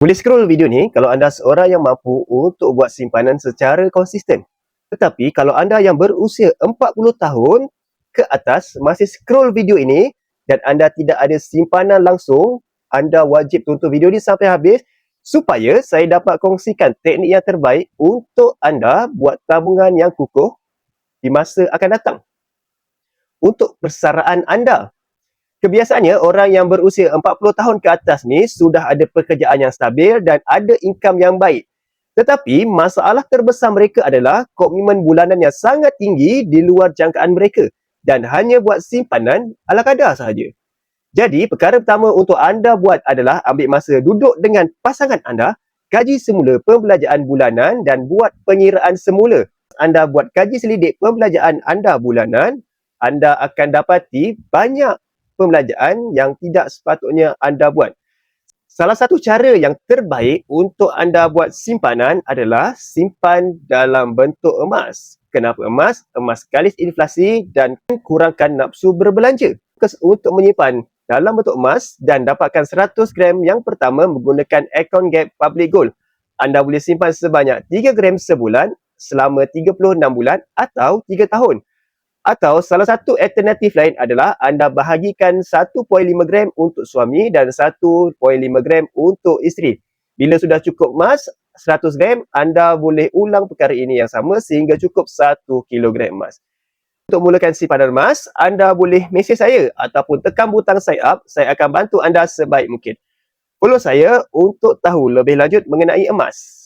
Boleh scroll video ni kalau anda seorang yang mampu untuk buat simpanan secara konsisten. Tetapi kalau anda yang berusia 40 tahun ke atas masih scroll video ini dan anda tidak ada simpanan langsung, anda wajib tonton video ni sampai habis supaya saya dapat kongsikan teknik yang terbaik untuk anda buat tabungan yang kukuh di masa akan datang. Untuk persaraan anda, kebiasaannya orang yang berusia 40 tahun ke atas ni sudah ada pekerjaan yang stabil dan ada income yang baik. Tetapi masalah terbesar mereka adalah komitmen bulanan yang sangat tinggi di luar jangkaan mereka dan hanya buat simpanan ala kadar sahaja. Jadi perkara pertama untuk anda buat adalah ambil masa duduk dengan pasangan anda, kaji semula pembelanjaan bulanan dan buat pengiraan semula. Anda buat kaji selidik pembelanjaan anda bulanan, anda akan dapati banyak pembelanjaan yang tidak sepatutnya anda buat. Salah satu cara yang terbaik untuk anda buat simpanan adalah simpan dalam bentuk emas. Kenapa emas? Emas kalis inflasi dan kurangkan nafsu berbelanja. Untuk menyimpan dalam bentuk emas dan dapatkan 100 gram yang pertama menggunakan Account Gap Public Gold. Anda boleh simpan sebanyak 3 gram sebulan selama 36 bulan atau 3 tahun. Atau salah satu alternatif lain adalah anda bahagikan 1.5 gram untuk suami dan 1.5 gram untuk isteri. Bila sudah cukup emas 100 gram, anda boleh ulang perkara ini yang sama sehingga cukup 1 kilogram emas. Untuk mulakan simpanan emas, anda boleh mesej saya ataupun tekan butang sign up. Saya akan bantu anda sebaik mungkin. Follow saya untuk tahu lebih lanjut mengenai emas.